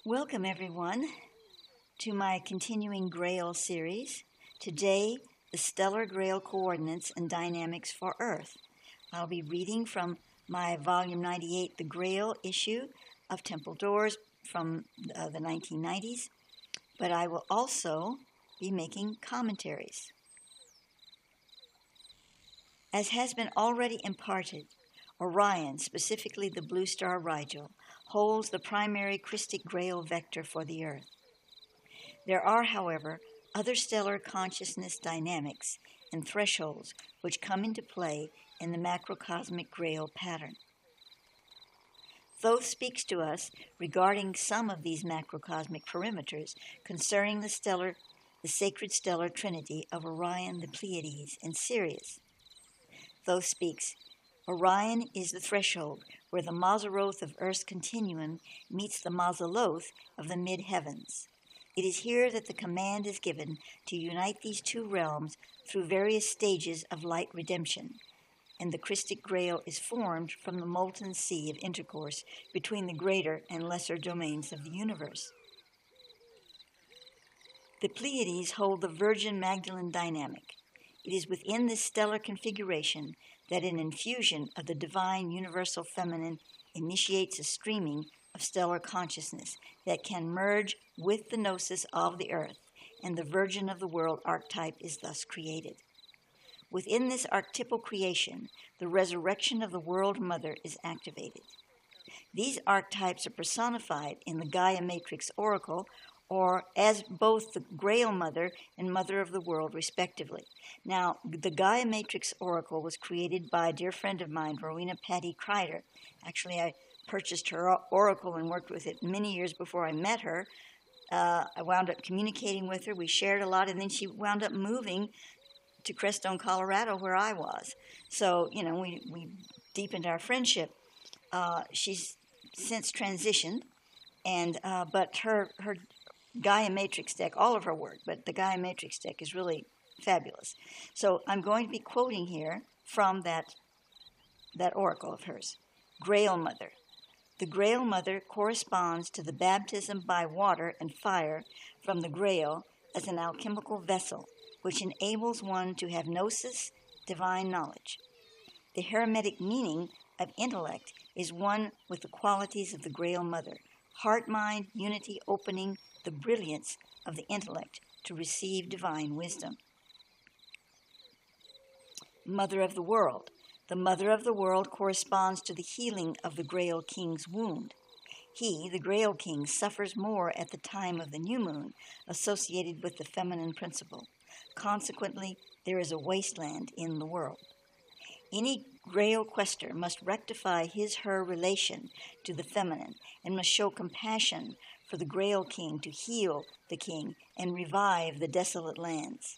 Welcome everyone to my continuing Grail series. Today, the stellar Grail coordinates and dynamics for Earth. I'll be reading from my volume 98, the Grail issue of Temple Doors from the 1990s, but I will also be making commentaries. As has been already imparted, Orion, specifically the blue star Rigel, holds the primary Christic Grail vector for the Earth. There are, however, other stellar consciousness dynamics and thresholds which come into play in the macrocosmic Grail pattern. Thoth speaks to us regarding some of these macrocosmic perimeters concerning the sacred stellar trinity of Orion, the Pleiades, and Sirius. Thoth speaks, Orion is the threshold where the Mazzaroth of Earth's continuum meets the Mazzaloth of the mid-heavens. It is here that the command is given to unite these two realms through various stages of light redemption, and the Christic Grail is formed from the molten sea of intercourse between the greater and lesser domains of the universe. The Pleiades hold the Virgin Magdalene dynamic. It is within this stellar configuration that an infusion of the divine universal feminine initiates a streaming of stellar consciousness that can merge with the gnosis of the earth, and the Virgin of the World archetype is thus created. Within this archetypal creation, the resurrection of the World Mother is activated. These archetypes are personified in the Gaia Matrix Oracle, or as both the Grail Mother and Mother of the World, respectively. Now, the Gaia Matrix Oracle was created by a dear friend of mine, Rowena Patty Kyi'Ra. Actually, I purchased her oracle and worked with it many years before I met her. I wound up communicating with her. We shared a lot, and then she wound up moving to Crestone, Colorado, where I was. So, we deepened our friendship. She's since transitioned, but her Gaia Matrix deck, all of her work, but the Gaia Matrix deck is really fabulous. So I'm going to be quoting here from that oracle of hers. Grail Mother. The Grail Mother corresponds to the baptism by water and fire from the Grail as an alchemical vessel, which enables one to have gnosis, divine knowledge. The hermetic meaning of intellect is one with the qualities of the Grail Mother, heart-mind unity opening the brilliance of the intellect to receive divine wisdom. Mother of the World. The Mother of the World corresponds to the healing of the Grail King's wound. He, the Grail King, suffers more at the time of the new moon, associated with the feminine principle. Consequently, there is a wasteland in the world. Any Grail quester must rectify his/her relation to the feminine and must show compassion for the Grail King to heal the king and revive the desolate lands.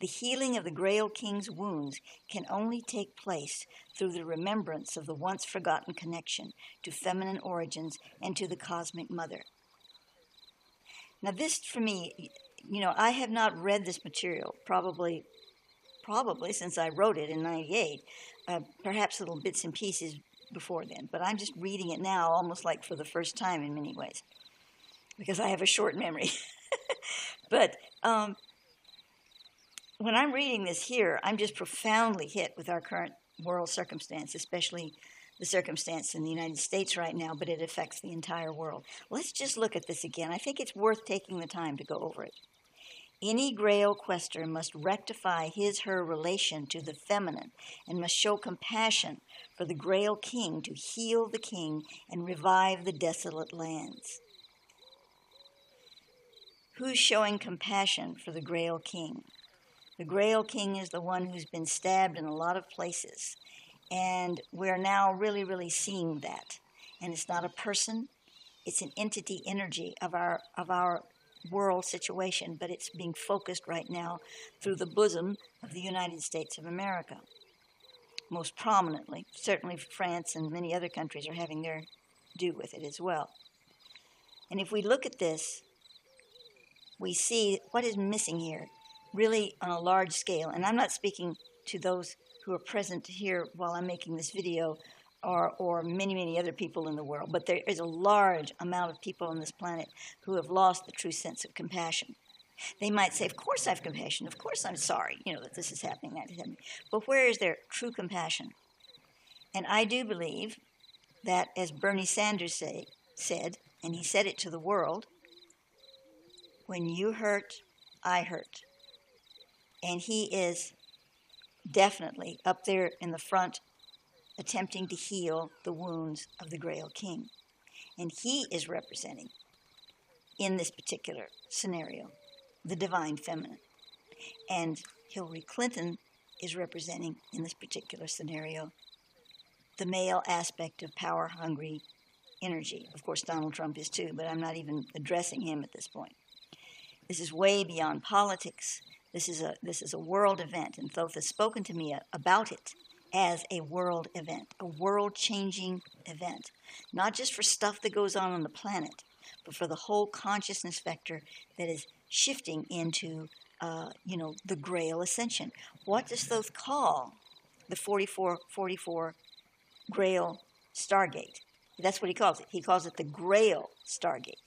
The healing of the Grail King's wounds can only take place through the remembrance of the once-forgotten connection to feminine origins and to the cosmic mother. Now this, for me, I have not read this material probably since I wrote it in 98, perhaps little bits and pieces before then, but I'm just reading it now almost like for the first time in many ways, because I have a short memory. But when I'm reading this here, I'm just profoundly hit with our current world circumstance, especially the circumstance in the United States right now, but it affects the entire world. Let's just look at this again. I think it's worth taking the time to go over it. Any Grail quester must rectify his/her relation to the feminine and must show compassion for the Grail King to heal the king and revive the desolate lands. Who's showing compassion for the Grail King? The Grail King is the one who's been stabbed in a lot of places, and we're now really, really seeing that. And it's not a person, it's an entity energy of our world situation, but it's being focused right now through the bosom of the United States of America. Most prominently, certainly France and many other countries are having their due with it as well. And if we look at this, we see what is missing here, really on a large scale. And I'm not speaking to those who are present here while I'm making this video or many, many other people in the world, but there is a large amount of people on this planet who have lost the true sense of compassion. They might say, of course I have compassion, of course I'm sorry, that this is happening, that is happening. But where is their true compassion? And I do believe that, as Bernie Sanders said, and he said it to the world, when you hurt, I hurt. And he is definitely up there in the front attempting to heal the wounds of the Grail King. And he is representing, in this particular scenario, the divine feminine. And Hillary Clinton is representing, in this particular scenario, the male aspect of power-hungry energy. Of course, Donald Trump is too, but I'm not even addressing him at this point. This is way beyond politics. This is a world event, and Thoth has spoken to me about it as a world event, a world-changing event, not just for stuff that goes on the planet, but for the whole consciousness vector that is shifting into, the Grail ascension. What does Thoth call the 4444 Grail Stargate? That's what he calls it. He calls it the Grail Stargate.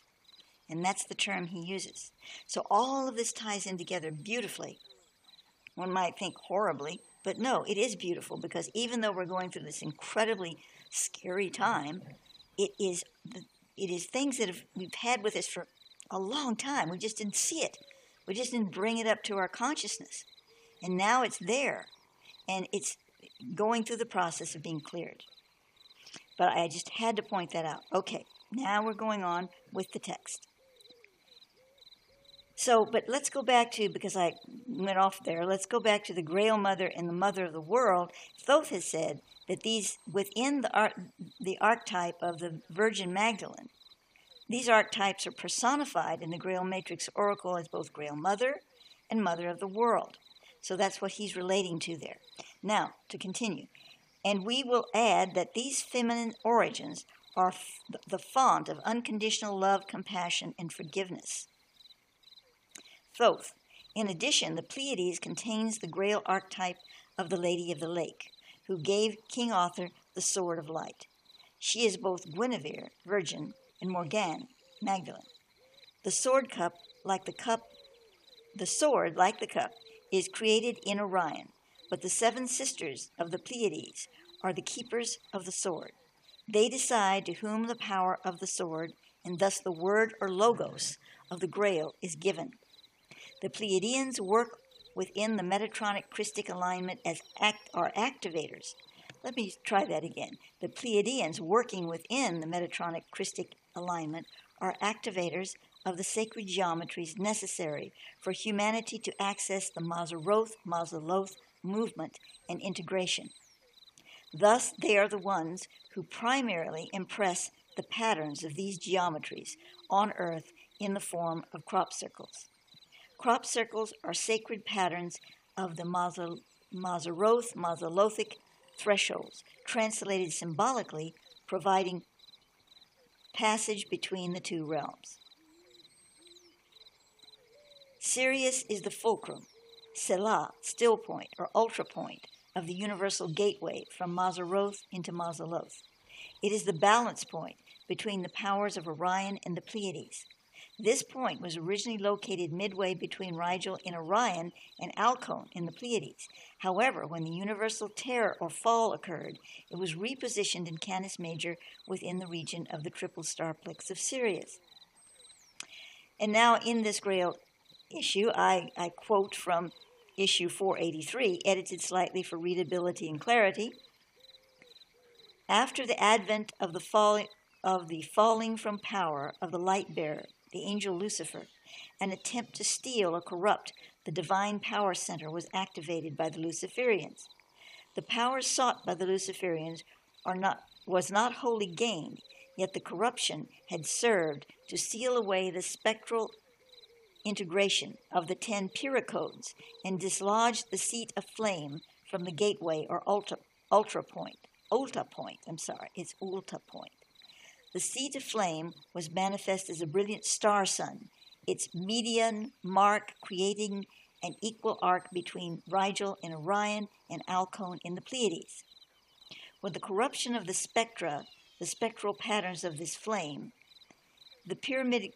And that's the term he uses. So all of this ties in together beautifully. One might think horribly, but no, it is beautiful, because even though we're going through this incredibly scary time, it is things that we've had with us for a long time. We just didn't see it. We just didn't bring it up to our consciousness. And now it's there, and it's going through the process of being cleared. But I just had to point that out. Okay, now we're going on with the text. So, but let's go back to, because I went off there, let's go back to the Grail Mother and the Mother of the World. Thoth has said that these, within the archetype of the Virgin Magdalene, these archetypes are personified in the Grail Matrix Oracle as both Grail Mother and Mother of the World. So that's what he's relating to there. Now, to continue. And we will add that these feminine origins are the font of unconditional love, compassion, and forgiveness. Thoth. In addition, the Pleiades contains the Grail archetype of the Lady of the Lake, who gave King Arthur the Sword of Light. She is both Guinevere, Virgin, and Morgane, Magdalene. The sword, like the cup, is created in Orion, but the 7 sisters of the Pleiades are the keepers of the sword. They decide to whom the power of the sword, and thus the word or logos of the Grail, is given. The Pleiadians work within the Metatronic Christic alignment as activators. Let me try that again. The Pleiadians working within the Metatronic Christic alignment are activators of the sacred geometries necessary for humanity to access the Mazaroth movement and integration. Thus, they are the ones who primarily impress the patterns of these geometries on Earth in the form of crop circles. Crop circles are sacred patterns of the Mazarothic thresholds, translated symbolically, providing passage between the two realms. Sirius is the fulcrum, Selah, still point, or ultra point, of the universal gateway from Mazaroth into Mazaloth. It is the balance point between the powers of Orion and the Pleiades. This point was originally located midway between Rigel in Orion and Alcone in the Pleiades. However, when the universal tear or fall occurred, it was repositioned in Canis Major within the region of the triple starplex of Sirius. And now in this Grail issue, I quote from issue 483, edited slightly for readability and clarity. After the advent of the falling from power of the light bearer, the angel Lucifer, an attempt to steal or corrupt the divine power center was activated by the Luciferians. The power sought by the Luciferians was not wholly gained, yet the corruption had served to seal away the spectral integration of the 10 Pyrrhocodes and dislodged the seat of flame from the gateway or ulta point. The seat of flame was manifest as a brilliant star sun, its median mark creating an equal arc between Rigel in Orion and Alcone in the Pleiades. With the corruption of the spectra, the spectral patterns of this flame, the pyrrhonic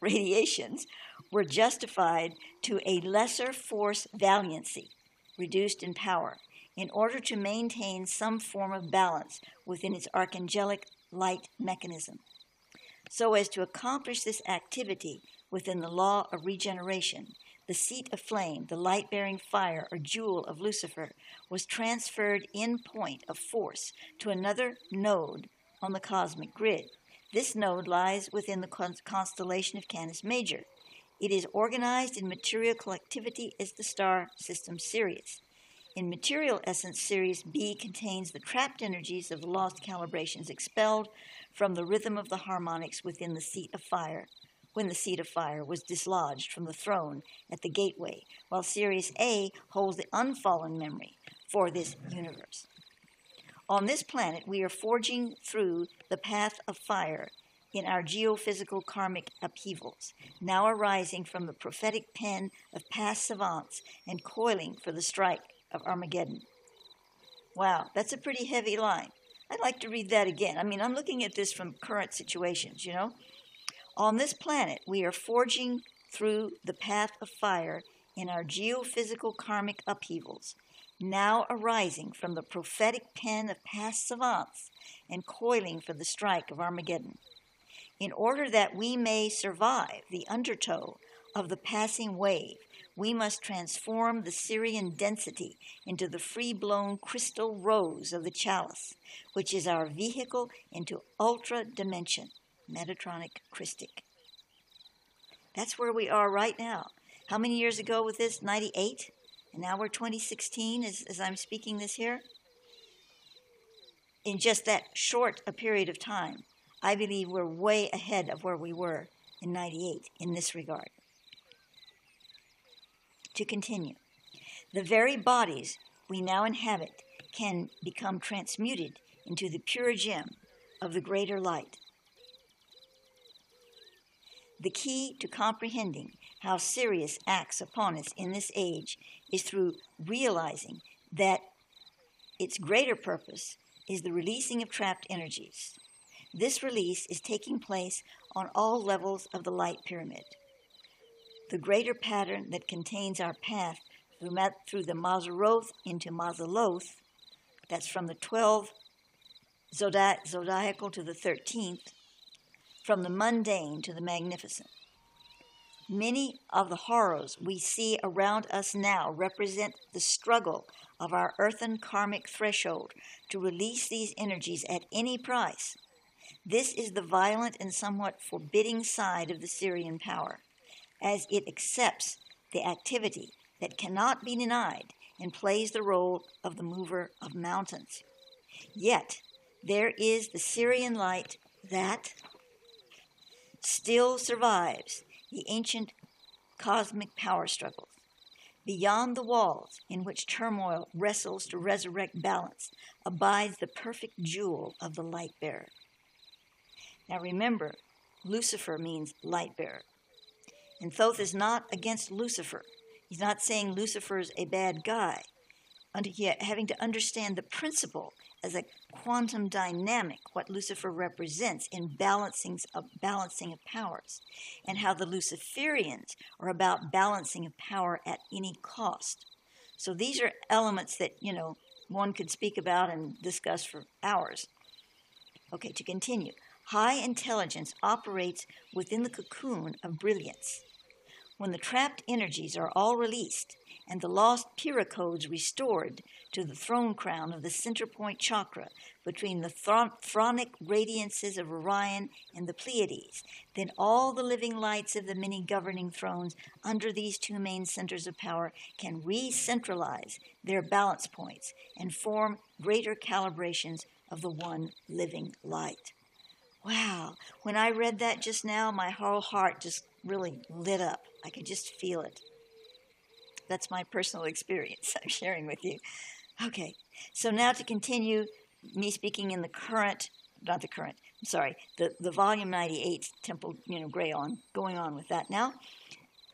radiations were justified to a lesser force valiancy, reduced in power, in order to maintain some form of balance within its archangelic light mechanism. So as to accomplish this activity within the law of regeneration, the seat of flame, the light-bearing fire or jewel of Lucifer, was transferred in point of force to another node on the cosmic grid. This node lies within the constellation of Canis Major. It is organized in material collectivity as the star system Sirius. In material essence, Sirius B contains the trapped energies of the lost calibrations expelled from the rhythm of the harmonics within the seat of fire, when the seat of fire was dislodged from the throne at the gateway, while Sirius A holds the unfallen memory for this universe. On this planet, we are forging through the path of fire in our geophysical karmic upheavals, now arising from the prophetic pen of past savants and coiling for the strike of Armageddon. Wow, that's a pretty heavy line. I'd like to read that again. I mean, I'm looking at this from current situations, you know. On this planet, we are forging through the path of fire in our geophysical karmic upheavals, now arising from the prophetic pen of past savants and coiling for the strike of Armageddon. In order that we may survive the undertow of the passing wave, we must transform the Sirian density into the free-blown crystal rose of the chalice, which is our vehicle into ultra-dimension, Metatronic Christic. That's where we are right now. How many years ago was this? 98? And now we're 2016 as I'm speaking this here. In just that short a period of time, I believe we're way ahead of where we were in 98 in this regard. To continue, the very bodies we now inhabit can become transmuted into the pure gem of the greater light. The key to comprehending how Sirius acts upon us in this age is through realizing that its greater purpose is the releasing of trapped energies. This release is taking place on all levels of the light pyramid. The greater pattern that contains our path through the Mazzaroth into Mazzaloth, that's from the 12 zodiacal to the 13th, from the mundane to the magnificent. Many of the horrors we see around us now represent the struggle of our earthen karmic threshold to release these energies at any price. This is the violent and somewhat forbidding side of the Sirian power, as it accepts the activity that cannot be denied and plays the role of the mover of mountains. Yet, there is the Sirian light that still survives the ancient cosmic power struggles. Beyond the walls in which turmoil wrestles to resurrect balance abides the perfect jewel of the light bearer. Now remember, Lucifer means light bearer. And Thoth is not against Lucifer. He's not saying Lucifer's a bad guy. Having to understand the principle as a quantum dynamic, what Lucifer represents in balancing of powers, and how the Luciferians are about balancing of power at any cost. So these are elements that, one could speak about and discuss for hours. Okay, to continue. High intelligence operates within the cocoon of brilliance. When the trapped energies are all released and the lost Kyi'Ra codes restored to the throne crown of the center point chakra between the thronic radiances of Orion and the Pleiades, then all the living lights of the many governing thrones under these two main centers of power can re-centralize their balance points and form greater calibrations of the one living light. Wow, when I read that just now, my whole heart just really lit up. I could just feel it. That's my personal experience I'm sharing with you. Okay, so now to continue me speaking in the volume 98 Temple, Grail, going on with that now.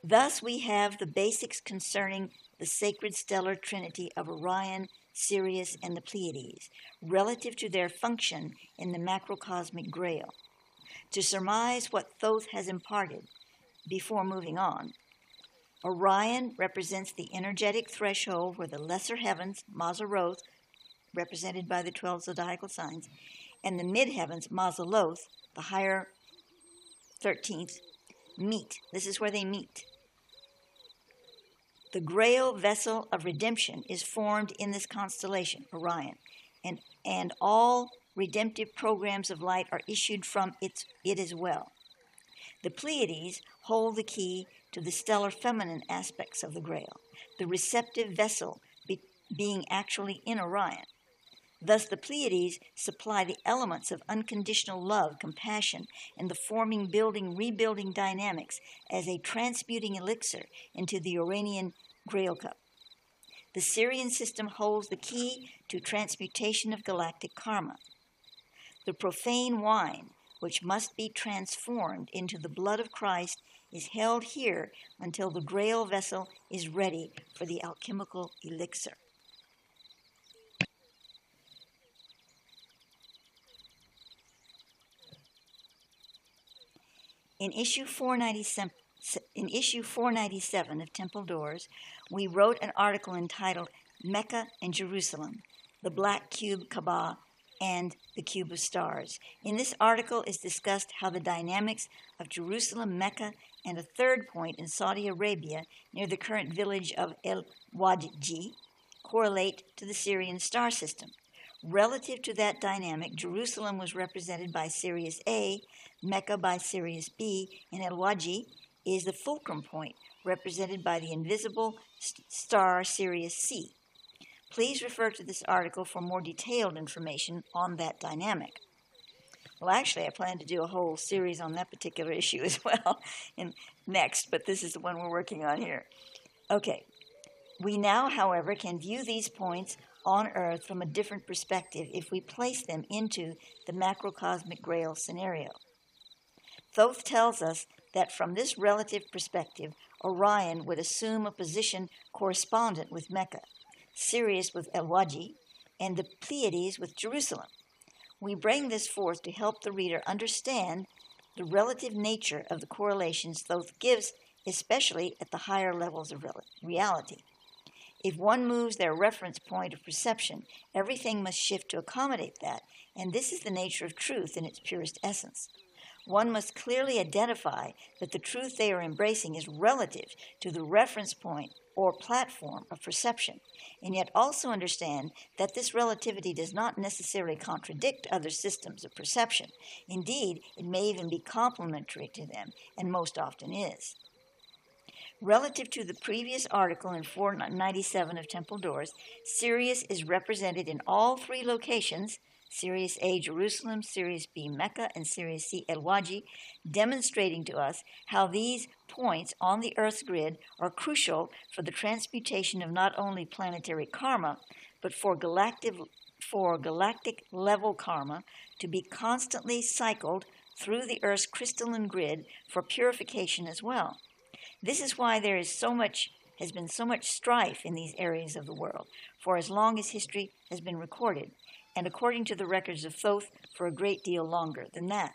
Thus we have the basics concerning the sacred stellar trinity of Orion, Sirius, and the Pleiades, relative to their function in the macrocosmic Grail. To surmise what Thoth has imparted, before moving on, Orion represents the energetic threshold where the lesser heavens, Mazzaroth, represented by the 12 zodiacal signs, and the mid-heavens, Mazaloth, the higher 13th, meet. This is where they meet. The Grail vessel of redemption is formed in this constellation, Orion, and all redemptive programs of light are issued from it as well. The Pleiades hold the key to the stellar feminine aspects of the Grail, the receptive vessel being actually in Orion. Thus, the Pleiades supply the elements of unconditional love, compassion, and the forming, building, rebuilding dynamics as a transmuting elixir into the Uranian Grail cup. The Sirian system holds the key to transmutation of galactic karma. The profane wine, which must be transformed into the blood of Christ, is held here until the Grail vessel is ready for the alchemical elixir. In issue 497 of Temple Doors, we wrote an article entitled Mecca and Jerusalem, the Black Cube Kaaba, and the Cube of Stars. In this article is discussed how the dynamics of Jerusalem, Mecca, and a third point in Saudi Arabia near the current village of El-Wadji correlate to the Sirian star system. Relative to that dynamic, Jerusalem was represented by Sirius A, Mecca by Sirius B, and El-Wadji is the fulcrum point, represented by the invisible star Sirius C. Please refer to this article for more detailed information on that dynamic. Well, actually, I plan to do a whole series on that particular issue as well next, but this is the one we're working on here. Okay. We now, however, can view these points on Earth from a different perspective if we place them into the macrocosmic Grail scenario. Thoth tells us that from this relative perspective, Orion would assume a position correspondent with Mecca, Sirius with El-Wadji, and the Pleiades with Jerusalem. We bring this forth to help the reader understand the relative nature of the correlations Thoth gives, especially at the higher levels of reality. If one moves their reference point of perception, everything must shift to accommodate that, and this is the nature of truth in its purest essence. One must clearly identify that the truth they are embracing is relative to the reference point or platform of perception, and yet also understand that this relativity does not necessarily contradict other systems of perception. Indeed, it may even be complementary to them, and most often is. Relative to the previous article in 497 of Temple Doors, Sirius is represented in all three locations, Sirius A, Jerusalem, Sirius B, Mecca, and Sirius C, El-Wadji, demonstrating to us how these points on the Earth's grid are crucial for the transmutation of not only planetary karma, but for galactic level karma to be constantly cycled through the Earth's crystalline grid for purification as well. This is why there has been so much strife in these areas of the world, for as long as history has been recorded, and according to the records of Thoth, for a great deal longer than that.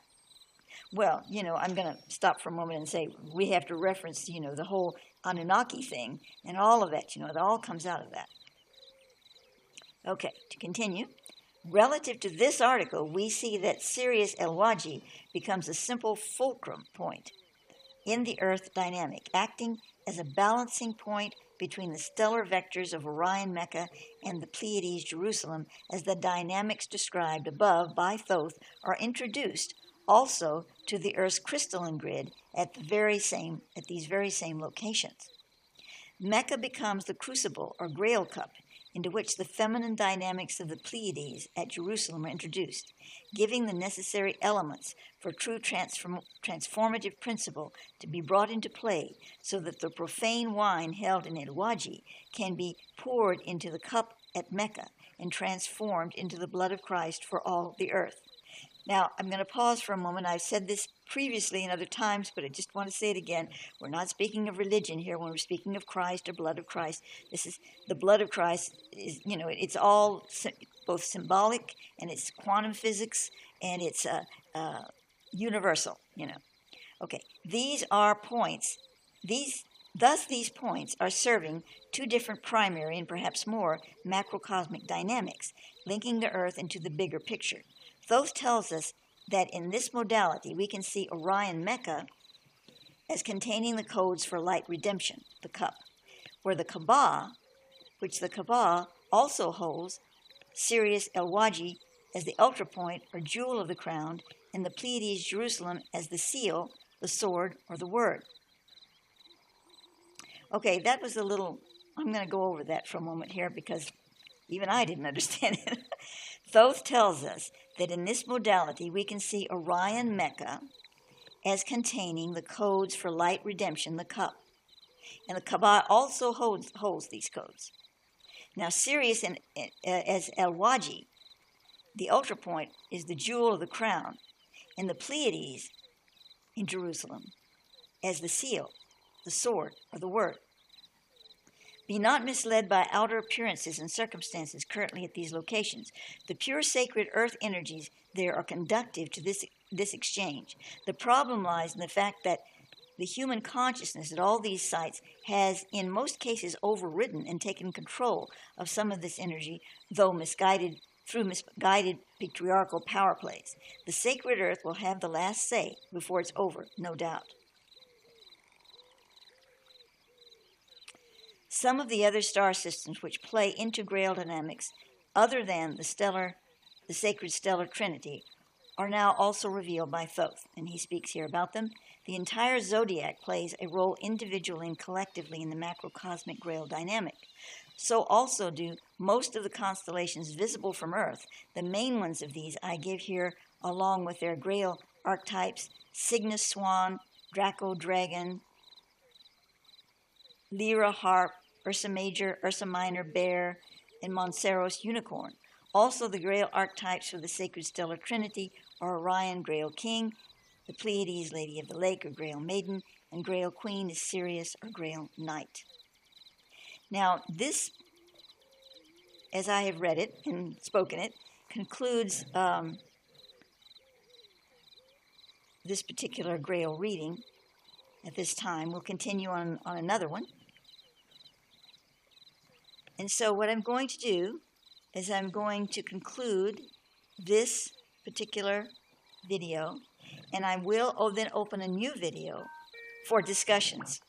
Well, I'm going to stop for a moment and say we have to reference, the whole Anunnaki thing and all of that, it all comes out of that. Okay, to continue. Relative to this article, we see that Sirius El-Wadji becomes a simple fulcrum point in the Earth dynamic, acting as a balancing point between the stellar vectors of Orion, Mecca, and the Pleiades, Jerusalem, as the dynamics described above by Thoth are introduced also to the Earth's crystalline grid at these very same locations. Mecca becomes the crucible or Grail cup into which the feminine dynamics of the Pleiades at Jerusalem are introduced, giving the necessary elements for true transformative principle to be brought into play so that the profane wine held in El-Wadji can be poured into the cup at Mecca and transformed into the blood of Christ for all the earth. Now, I'm going to pause for a moment. I've said this previously in other times, but I just want to say it again. We're not speaking of religion here when we're speaking of Christ or blood of Christ. This is the blood of Christ. Is, it's all both symbolic, and it's quantum physics, and it's universal. Okay, these are points. Thus, these points are serving two different primary and perhaps more macrocosmic dynamics, linking the Earth into the bigger picture. Thoth tells us that in this modality we can see Orion Mecca as containing the codes for light redemption, the cup, where the Kaaba, which the Kaaba also holds Sirius El-Wadi as the ultra point or jewel of the crown, and the Pleiades Jerusalem as the seal, the sword, or the word. Okay, that was a little, I'm going to go over that for a moment here because even I didn't understand it. Thoth tells us that in this modality we can see Orion Mecca as containing the codes for light redemption, the cup. And the Kaaba also holds these codes. Now Sirius as El-Wadi, the ultra point, is the jewel of the crown, and the Pleiades in Jerusalem as the seal, the sword, or the word. Be not misled by outer appearances and circumstances currently at these locations. The pure sacred earth energies there are conducive to this exchange. The problem lies in the fact that the human consciousness at all these sites has in most cases overridden and taken control of some of this energy, though misguided patriarchal power plays. The sacred earth will have the last say before it's over, no doubt. Some of the other star systems which play into Grail dynamics, other than the sacred stellar trinity, are now also revealed by Thoth, and he speaks here about them. The entire zodiac plays a role individually and collectively in the macrocosmic Grail dynamic. So also do most of the constellations visible from Earth. The main ones of these I give here along with their Grail archetypes: Cygnus Swan, Draco Dragon, Lyra Harp, Ursa Major, Ursa Minor Bear, and Monceros Unicorn. Also, the Grail archetypes for the sacred stellar trinity are Orion, Grail King, the Pleiades, Lady of the Lake, or Grail Maiden, and Grail Queen is Sirius, or Grail Knight. Now, this, as I have read it and spoken it, concludes this particular Grail reading at this time. We'll continue on another one. And so what I'm going to do is I'm going to conclude this particular video, and I will then open a new video for discussions.